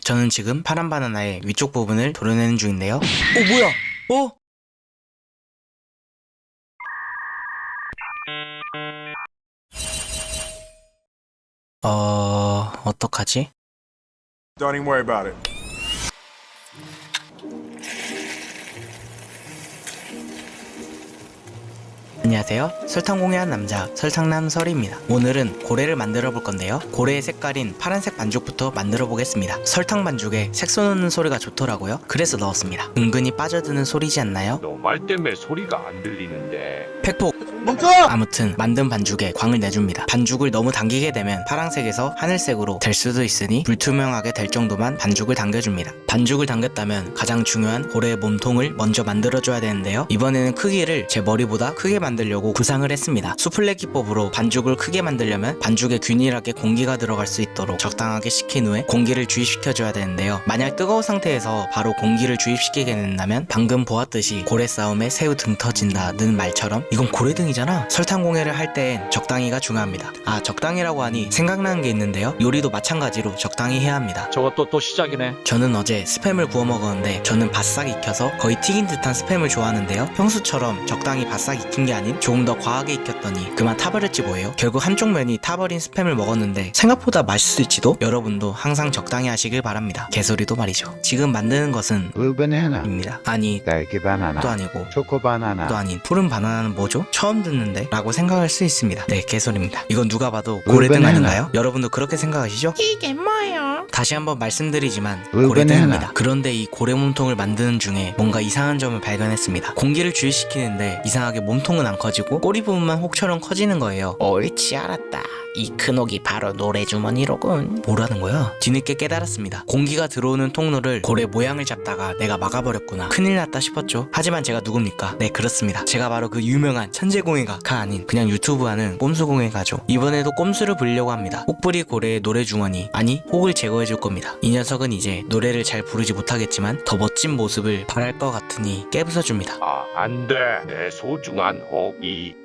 저는 지금 파란 바나나의 위쪽 부분을 도려내는 중인데요. 뭐야? 어떡하지? Don't even worry about it. 안녕하세요. 설탕 공예한 남자 설탕남 설입니다. 오늘은 고래를 만들어 볼 건데요. 고래의 색깔인 파란색 반죽부터 만들어 보겠습니다. 설탕 반죽에 색소 넣는 소리가 좋더라고요. 그래서 넣었습니다. 은근히 빠져드는 소리지 않나요? 너 말 때문에 소리가 안 들리는데. 팩폭! 멈춰! 아무튼 만든 반죽에 광을 내줍니다. 반죽을 너무 당기게 되면 파란색에서 하늘색으로 될 수도 있으니 불투명하게 될 정도만 반죽을 당겨줍니다. 반죽을 당겼다면 가장 중요한 고래의 몸통을 먼저 만들어줘야 되는데요. 이번에는 크기를 제 머리보다 크게 만들려고 구상을 했습니다. 수플레 기법으로 반죽을 크게 만들려면 반죽에 균일하게 공기가 들어갈 수 있도록 적당하게 식힌 후에 공기를 주입시켜줘야 되는데요. 만약 뜨거운 상태에서 바로 공기를 주입시키게 된다면 방금 보았듯이 고래 싸움에 새우 등 터진다는 말처럼 이건 고래 등이잖아. 설탕 공예를 할 땐 적당히가 중요합니다. 적당히라고 하니 생각나는 게 있는데요. 요리도 마찬가지로 적당히 해야 합니다. 저거 또 시작이네. 저는 어제 스팸을 구워 먹었는데 저는 바싹 익혀서 거의 튀긴 듯한 스팸을 좋아하는데요. 평소처럼 적당히 바싹 익힌 게 아닌 조금 더 과하게 익혔더니 그만 타버렸지 뭐예요. 결국 한쪽 면이 타버린 스팸을 먹었는데 생각보다 맛있을지도. 여러분도 항상 적당히 하시길 바랍니다. 개소리도 말이죠. 지금 만드는 것은 블루 바나나, 입니다. 아니 딸기 바나나, 또 아니고 초코 바나나. 또 아닌 푸른 바나나는 뭐죠? 처음 듣는데? 라고 생각할 수 있습니다. 네, 개소리입니다. 이건 누가 봐도 고래등 바나나. 아닌가요? 여러분도 그렇게 생각하시죠? 이게 뭐예요? 다시 한번 말씀드리지만 고래등입니다. 바나나. 그런데 이 고래 몸통을 만드는 중에 뭔가 이상한 점을 발견했습니다. 공기를 주입시키는데 이상하게 몸통은 안 커지고 꼬리 부분만 혹처럼 커지는 거예요. 옳지, 알았다. 이 큰 옥이 바로 노래주머니로군. 뭐라는 거야? 뒤늦게 깨달았습니다. 공기가 들어오는 통로를 고래 모양을 잡다가 내가 막아버렸구나. 큰일 났다 싶었죠. 하지만 제가 누굽니까? 네, 그렇습니다. 제가 바로 그 유명한 천재공예가가 아닌 그냥 유튜브 하는 꼼수공예가죠. 이번에도 꼼수를 부리려고 합니다. 혹부리 고래의 노래주머니, 아니 혹을 제거해줄 겁니다. 이 녀석은 이제 노래를 잘 부르지 못하겠지만 더 멋진 모습을 바랄 것 같으니 깨부숴줍니다. 안 돼. 내 소중한 호이.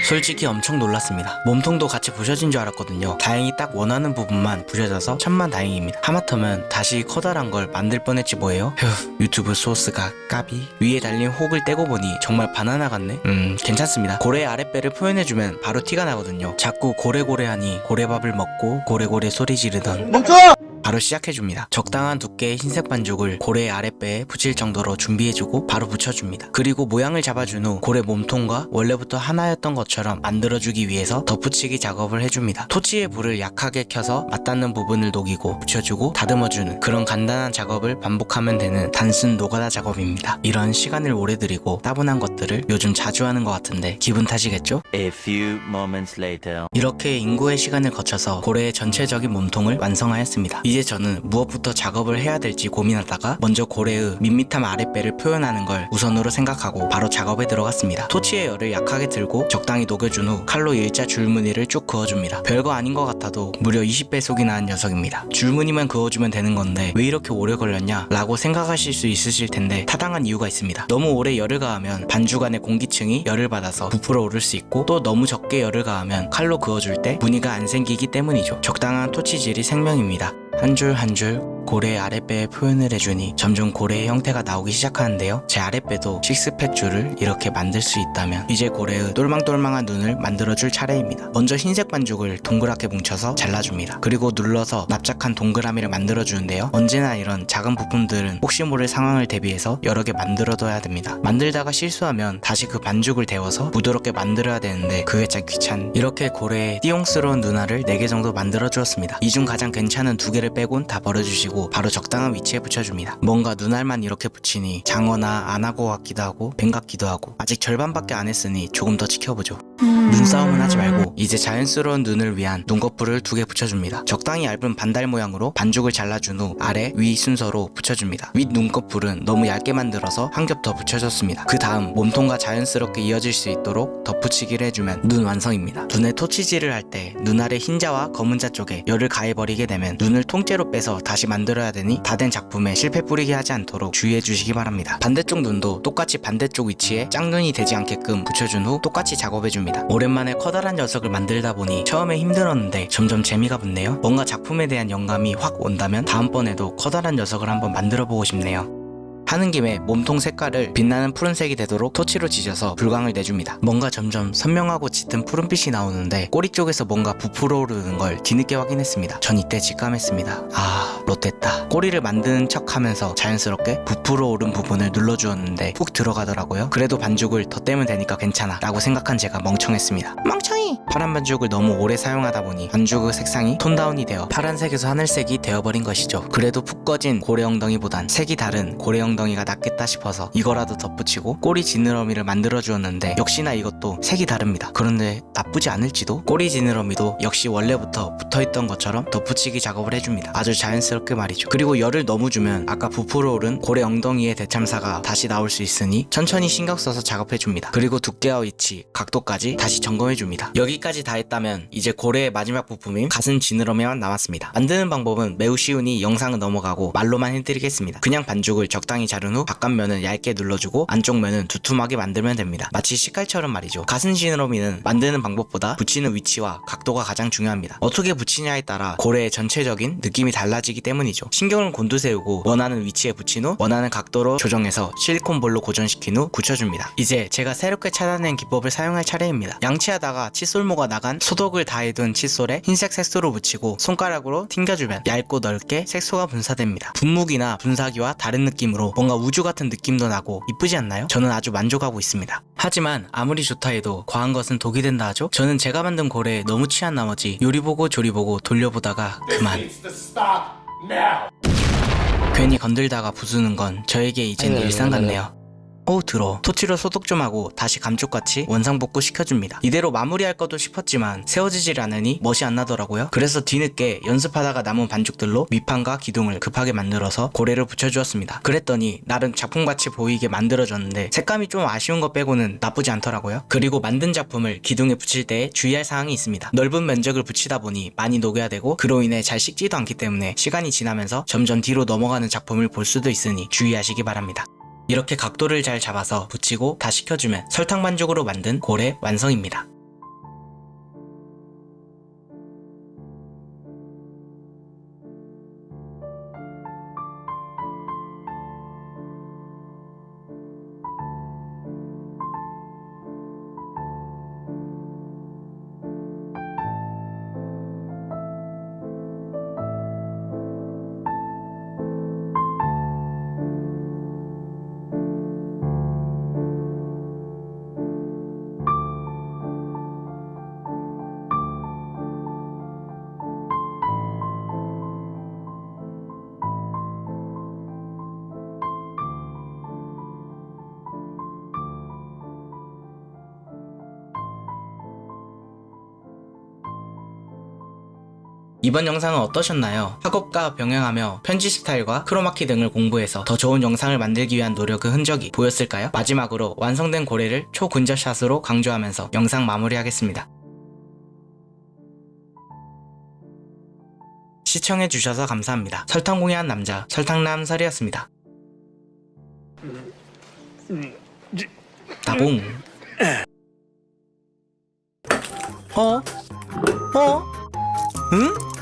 솔직히 엄청 놀랐습니다. 몸통도 같이 부셔진 줄 알았거든요. 다행히 딱 원하는 부분만 부셔져서 천만다행입니다. 하마터면 다시 커다란 걸 만들 뻔했지 뭐예요. 휴, 유튜브 소스가 까비. 위에 달린 혹을 떼고 보니 정말 바나나 같네. 괜찮습니다. 고래의 아랫배를 표현해주면 바로 티가 나거든요. 자꾸 고래고래하니 고래밥을 먹고 고래고래 소리 지르던. 멈춰! 바로 시작해줍니다. 적당한 두께의 흰색 반죽을 고래의 아랫배에 붙일 정도로 준비해주고 바로 붙여줍니다. 그리고 모양을 잡아준 후 고래 몸통과 원래부터 하나였던 것처럼 만들어주기 위해서 덧붙이기 작업을 해줍니다. 토치의 불을 약하게 켜서 맞닿는 부분을 녹이고 붙여주고 다듬어주는 그런 간단한 작업을 반복하면 되는 단순 노가다 작업입니다. 이런 시간을 오래 들이고 따분한 것들을 요즘 자주 하는 것 같은데 기분 탓이겠죠? A few moments later. 이렇게 인고의 시간을 거쳐서 고래의 전체적인 몸통을 완성하였습니다. 이제 저는 무엇부터 작업을 해야 될지 고민하다가 먼저 고래의 밋밋함 아랫배를 표현하는 걸 우선으로 생각하고 바로 작업에 들어갔습니다. 토치의 열을 약하게 들고 적당히 녹여준 후 칼로 일자 줄무늬를 쭉 그어줍니다. 별거 아닌 것 같아도 무려 20배속이나 한 녀석입니다. 줄무늬만 그어주면 되는 건데 왜 이렇게 오래 걸렸냐 라고 생각하실 수 있으실 텐데 타당한 이유가 있습니다. 너무 오래 열을 가하면 반죽 안의 공기층이 열을 받아서 부풀어 오를 수 있고 또 너무 적게 열을 가하면 칼로 그어줄 때 무늬가 안 생기기 때문이죠. 적당한 토치질이 생명입니다. 한 줄 한 줄 고래의 아랫배에 표현을 해주니 점점 고래의 형태가 나오기 시작하는데요. 제 아랫배도 식스팩 줄을 이렇게 만들 수 있다면 이제 고래의 똘망똘망한 눈을 만들어줄 차례입니다. 먼저 흰색 반죽을 동그랗게 뭉쳐서 잘라줍니다. 그리고 눌러서 납작한 동그라미를 만들어주는데요. 언제나 이런 작은 부품들은 혹시 모를 상황을 대비해서 여러 개 만들어둬야 됩니다. 만들다가 실수하면 다시 그 반죽을 데워서 부드럽게 만들어야 되는데 그게 참 이렇게 고래의 띠용스러운 눈알을 4개 정도 만들어주었습니다. 이 중 가장 괜찮은 2개를 빼곤 다 버려주시고 바로 적당한 위치에 붙여줍니다. 뭔가 눈알만 이렇게 붙이니 장어나 안하고 같기도 하고 뱀 같기도 하고 아직 절반밖에 안 했으니 조금 더 지켜보죠. 눈싸움은 하지 말고 이제 자연스러운 눈을 위한 눈꺼풀을 2개 붙여줍니다. 적당히 얇은 반달 모양으로 반죽을 잘라준 후 아래 위 순서로 붙여줍니다. 윗 눈꺼풀은 너무 얇게 만들어서 한 겹 더 붙여줬습니다. 그 다음 몸통과 자연스럽게 이어질 수 있도록 덧붙이기를 해주면 눈 완성입니다. 눈에 토치질을 할 때 눈알의 흰자와 검은자 쪽에 열을 가해버리게 되면 눈을 통째로 빼서 다시 만들어야 되니 다 된 작품에 실패 뿌리게 하지 않도록 주의해 주시기 바랍니다. 반대쪽 눈도 똑같이 반대쪽 위치에 짝눈이 되지 않게끔 붙여준 후 똑같이 작업해줍니다. 오랜만에 커다란 녀석을 만들다 보니 처음에 힘들었는데 점점 재미가 붙네요. 뭔가 작품에 대한 영감이 확 온다면 다음번에도 커다란 녀석을 한번 만들어 보고 싶네요. 하는 김에 몸통 색깔을 빛나는 푸른색이 되도록 토치로 지져서 불광을 내줍니다. 뭔가 점점 선명하고 짙은 푸른빛이 나오는데 꼬리 쪽에서 뭔가 부풀어 오르는 걸 뒤늦게 확인했습니다. 전 이때 직감했습니다. 아, 롯됐다. 꼬리를 만드는 척 하면서 자연스럽게 부풀어 오른 부분을 눌러주었는데 훅 들어가더라고요. 그래도 반죽을 더 떼면 되니까 괜찮아 라고 생각한 제가 멍청했습니다. 멍청이! 파란 반죽을 너무 오래 사용하다 보니 반죽의 색상이 톤다운이 되어 파란색에서 하늘색이 되어버린 것이죠. 그래도 푹 꺼진 고래 엉덩이보단 색이 다른 고래 엉덩이가 낫겠다 싶어서 이거라도 덧붙이고 꼬리 지느러미를 만들어 주었는데 역시나 이것도 색이 다릅니다. 그런데 나쁘지 않을지도? 꼬리 지느러미도 역시 원래부터 붙어있던 것처럼 덧붙이기 작업을 해줍니다. 아주 자연스럽게 말이죠. 그리고 열을 너무 주면 아까 부풀어 오른 고래 엉덩이의 대참사가 다시 나올 수 있으니 천천히 신경 써서 작업해줍니다. 그리고 두께와 위치, 각도까지 다시 점검해줍니다. 여기까지 다 했다면 이제 고래의 마지막 부품인 가슴 지느러미만 남았습니다. 만드는 방법은 매우 쉬우니 영상은 넘어가고 말로만 해드리겠습니다. 그냥 반죽을 적당히 자른 후 바깥면은 얇게 눌러주고 안쪽 면은 두툼하게 만들면 됩니다. 마치 식칼처럼 말이죠. 가슴 지느러미는 만드는 방법보다 붙이는 위치와 각도가 가장 중요합니다. 어떻게 붙이냐에 따라 고래의 전체적인 느낌이 달라지기 때문이죠. 신경을 곤두세우고 원하는 위치에 붙인 후 원하는 각도로 조정해서 실리콘볼로 고정시킨 후 굳혀줍니다. 이제 제가 새롭게 찾아낸 기법을 사용할 차례입니다. 양치하다가 칫솔모가 나간 소독을 다해둔 칫솔에 흰색 색소로 묻히고 손가락으로 튕겨주면 얇고 넓게 색소가 분사됩니다. 분무기나 분사기와 다른 느낌으로 뭔가 우주 같은 느낌도 나고 이쁘지 않나요? 저는 아주 만족하고 있습니다. 하지만 아무리 좋다 해도 과한 것은 독이 된다 하죠? 저는 제가 만든 고래에 너무 취한 나머지 요리 보고 조리 보고 돌려보다가 그만. 괜히 건들다가 부수는 건 저에게 이젠 일상 같네요. 들어. 토치로 소독 좀 하고 다시 감쪽같이 원상복구 시켜줍니다. 이대로 마무리할 것도 싶었지만 세워지질 않으니 멋이 안 나더라고요. 그래서 뒤늦게 연습하다가 남은 반죽들로 밑판과 기둥을 급하게 만들어서 고래를 붙여주었습니다. 그랬더니 나름 작품같이 보이게 만들어졌는데 색감이 좀 아쉬운 것 빼고는 나쁘지 않더라고요. 그리고 만든 작품을 기둥에 붙일 때 주의할 사항이 있습니다. 넓은 면적을 붙이다 보니 많이 녹여야 되고 그로 인해 잘 식지도 않기 때문에 시간이 지나면서 점점 뒤로 넘어가는 작품을 볼 수도 있으니 주의하시기 바랍니다. 이렇게 각도를 잘 잡아서 붙이고 다 식혀주면 설탕 반죽으로 만든 고래 완성입니다. 이번 영상은 어떠셨나요? 학업과 병행하며 편집 스타일과 크로마키 등을 공부해서 더 좋은 영상을 만들기 위한 노력의 흔적이 보였을까요? 마지막으로 완성된 고래를 초근접샷으로 강조하면서 영상 마무리하겠습니다. 시청해주셔서 감사합니다. 설탕공예한 남자 설탕남설이었습니다. 나봉. 응?